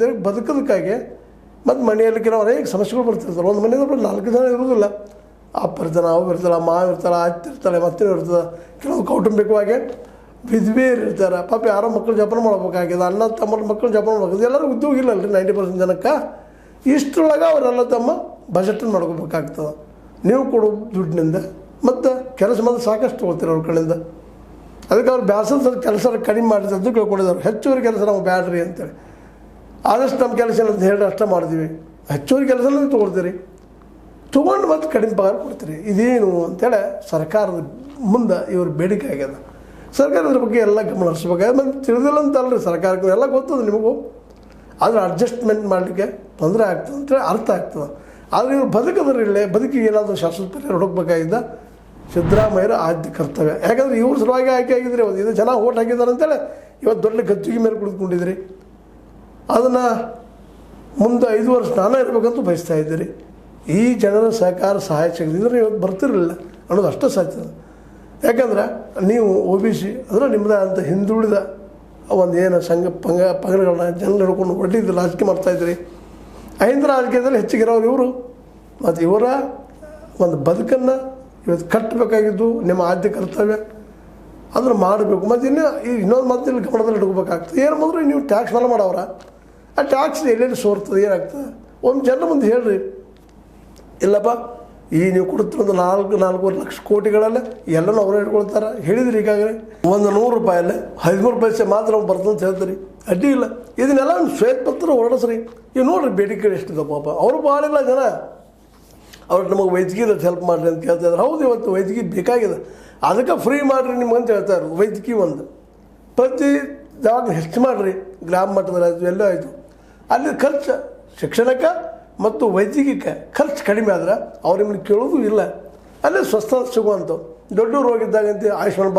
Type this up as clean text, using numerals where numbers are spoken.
ಅಂತೇಳಿ ಬದುಕೋದಕ್ಕಾಗಿ ಮತ್ತು ಮನೆಯಲ್ಲಿ ಕೆಲವು ಅನೇಕ ಸಮಸ್ಯೆಗಳು ಬರ್ತಿರ್ತಾರೆ. ಒಂದು ಮನೆಯಿಂದ 4 ಜನ ಇರೋದಿಲ್ಲ. ಅಪ್ಪ ಇರ್ತಾನೆ, ಅವು ಇರ್ತಾಳೆ, ಮಾವ ಇರ್ತಾಳೆ, ಅತ್ತೆ ಇರ್ತಾಳೆ, ಮತ್ತೆ ಇರ್ತದೆ. ಕೆಲವು ಕೌಟುಂಬಿಕವಾಗಿ ವಿಧವೆಯರು ಇರ್ತಾರೆ. ಪಾಪ ಯಾರೋ ಮಕ್ಕಳು ಜೋಪಾನ ಮಾಡ್ಬೇಕಾಗಿದೆ, ಅಣ್ಣ ತಮ್ಮ ಮಕ್ಕಳು ಜೋಪಾನ ಮಾಡ್ಬೇಕು. ಎಲ್ಲರೂ ಉದ್ಯೋಗ ಇಲ್ಲಲ್ರಿ 90% ಜನಕ್ಕೆ. ಇಷ್ಟರೊಳಗೆ ಅವರೆಲ್ಲ ತಮ್ಮ ಬಜೆಟನ್ನು ಮಾಡ್ಕೋಬೇಕಾಗ್ತದೆ. ನೀವು ಕೊಡೋ ದುಡ್ಡಿನಿಂದ ಮತ್ತು ಕೆಲಸ ಮಾತ್ರ ಸಾಕಷ್ಟು ತೊಗೊಳ್ತೀರಿ ಅವ್ರ ಕಡೆಯಿಂದ. ಅದಕ್ಕೆ ಅವ್ರು ಬ್ಯಾಸದ ಕೆಲಸ ಕಡಿಮೆ ಮಾಡಿದ್ರೆ ಅದು ಕೇಳ್ಕೊಂಡಿದ್ದಾರೆ. ಹೆಚ್ಚುವರಿ ಕೆಲಸ ನಾವು ಬ್ಯಾಡ್ರಿ ಅಂತೇಳಿ. ಆದಷ್ಟು ನಮ್ಮ ಕೆಲಸ ಅಂತ ಹೇಳಿ ಅಷ್ಟೇ ಮಾಡ್ತೀವಿ. ಹೆಚ್ಚುವರಿ ಕೆಲಸ ನೀವು ತೊಗೊಳ್ತೀರಿ, ತೊಗೊಂಡು ಮತ್ತು ಕಡಿಮೆ ಪಗಾರ ಕೊಡ್ತೀರಿ. ಇದೇನು ಅಂತೇಳಿ ಸರ್ಕಾರದ ಮುಂದೆ ಇವ್ರ ಬೇಡಿಕೆ ಆಗ್ಯದ. ಸರ್ಕಾರದ ಬಗ್ಗೆ ಎಲ್ಲ ಗಮನ ಹರಿಸ್ಬೇಕಾದ್ರೆ ಮತ್ತು ತಿಳಿದಿಲ್ಲ ಅಂತಲ್ರಿ ಸರ್ಕಾರಕ್ಕೆ ಎಲ್ಲ ಗೊತ್ತದ ನಿಮಗೂ. ಆದರೆ ಅಡ್ಜಸ್ಟ್ಮೆಂಟ್ ಮಾಡಲಿಕ್ಕೆ ತೊಂದರೆ ಆಗ್ತದೆ ಅಂತೇಳಿ ಅರ್ಥ ಆಗ್ತದೆ. ಆದರೆ ಇವ್ರು ಬದುಕಿದ್ರೆ ಇಲ್ಲೇ ಬದುಕಿಗೆ ಏನಾದರೂ ಶಾಶ್ವತ ಪರಿಹಾರ ಹುಡುಕ್ಬೇಕಾಗಿದ್ದ ಸಿದ್ದರಾಮಯ್ಯರ ಆದ್ಯ ಕರ್ತವ್ಯ. ಯಾಕಂದರೆ ಇವ್ರ ಸಲುವಾಗಿ ಆಯ್ಕೆ ಆಗಿದ್ರಿ. ಒಂದು ಇದು ಜನ ಓಟ್ ಹಾಕಿದ್ದಾರೆ ಅಂತೇಳಿ ಇವತ್ತು ದೊಡ್ಡ ಗದ್ದಿಗೆ ಮೇಲೆ ಕುಳಿತುಕೊಂಡಿದ್ದೀರಿ. ಅದನ್ನು ಮುಂದೆ 5 ವರ್ಷ ನಾನೇ ಇರಬೇಕಂತ ಬಯಸ್ತಾ ಇದ್ದೀರಿ. ಈ ಜನರ ಸಹಕಾರ ಸಹಾಯ ಸಿಗದಿದ್ರೆ ಇವತ್ತು ಬರ್ತಿರಲಿಲ್ಲ ಅನ್ನೋದು ಅಷ್ಟೇ ಸಾಧ್ಯ. ಯಾಕಂದ್ರೆ ನೀವು OBC ಅಂದರೆ ನಿಮ್ಮದೇ ಅಂತ ಹಿಂದುಳಿದ ಒಂದು ಏನು ಸಂಘ ಪಂಗಡಗಳನ್ನ ಜನ ಹಿಡ್ಕೊಂಡು ಒಡ್ಡಿದ್ದು ರಾಜಕೀಯ ಮಾಡ್ತಾಯಿದ್ರಿ. ಅಹಿಂದ ರಾಜಕೀಯದಲ್ಲಿ ಹೆಚ್ಚಿಗಿರೋರು ಇವರು. ಮತ್ತು ಇವರ ಒಂದು ಬದುಕನ್ನು ಇವತ್ತು ಕಟ್ಟಬೇಕಾಗಿದ್ದು ನಿಮ್ಮ ಆದ್ಯ ಕರ್ತವ್ಯ. ಅದನ್ನು ಮಾಡಬೇಕು. ಮತ್ತು ಇನ್ನೊಂದು ಮಾತು ಇಲ್ಲಿ ಗಮನದಲ್ಲಿ ಇಟ್ಕೋಬೇಕಾಗ್ತದೆ. ಏನು ಮಾಡಿದ್ರೆ ನೀವು ಟ್ಯಾಕ್ಸ್ ಮೇಲೆ ಮಾಡವ್ರ, ಆ ಟ್ಯಾಕ್ಸ್ ಎಲ್ಲೆಲ್ಲಿ ಸೋರ್ತದೆ, ಏನಾಗ್ತದೆ ಒಂದು ಜನ ಮುಂದೆ ಹೇಳ್ರಿ. ಇಲ್ಲಪ್ಪ ನೀವು ಕೊಡ್ತಿರೋದು 4-4.5 ಲಕ್ಷ ಕೋಟಿಗಳಲ್ಲೇ ಎಲ್ಲನೂ ಅವರೇ ಇಟ್ಕೊಳ್ತಾರೆ ಹೇಳಿದ್ರಿ. ಈಗಾಗಲೇ ಒಂದು 100 ರೂಪಾಯಲ್ಲಿ 13 ಪೈಸೆ ಮಾತ್ರ ನಾವು ಬರ್ತಂತ ಹೇಳ್ತೀರಿ. ಅಡ್ಡಿ ಇಲ್ಲ. ಇದನ್ನೆಲ್ಲ ಶ್ವೇತಪತ್ರ ಹೊರಡಿಸ್ರಿ. ಈಗ ನೋಡಿರಿ ಬೇಡಿಕೆ ಎಷ್ಟಿದೆ ಪಾಪ. ಅವರು ಭಾಳ ಇಲ್ಲ ಜನ. ಅವ್ರಿಗೆ ನಮಗೆ ವೈದ್ಯಕೀಯ ಹೆಲ್ಪ್ ಮಾಡಿರಿ ಅಂತ ಕೇಳ್ತಾಯಿದ್ರು. ಹೌದು, ಇವತ್ತು ವೈದ್ಯಕೀಯ ಬೇಕಾಗಿದೆ, ಅದಕ್ಕೆ ಫ್ರೀ ಮಾಡಿರಿ ನಿಮ್ಗಂತ ಹೇಳ್ತಾರೆ. ವೈದ್ಯಕೀಯ ಒಂದು ಪ್ರತಿ ದವಾಖಾನೆ ಹೆಚ್ಚು ಮಾಡಿರಿ. ಗ್ರಾಮ ಮಟ್ಟದಲ್ಲಿ ಆಯಿತು, ಎಲ್ಲೋ ಆಯಿತು. ಅಲ್ಲಿ ಖರ್ಚು ಶಿಕ್ಷಣಕ್ಕೆ ಮತ್ತು ವೈದ್ಯಕೀಯಕ್ಕೆ ಖರ್ಚು ಕಡಿಮೆ ಆದ್ರೆ ಅವ್ರು ನಿಮ್ಮನ್ನು ಕೇಳೋದು ಇಲ್ಲ. ಅಲ್ಲೇ ಸ್ವಸ್ಥ ಸಿಗುವಂಥವು. ದೊಡ್ಡ ರೋಗ ಇದ್ದಾಗಂತೆ ಆಯುಷ್ಮಾನ್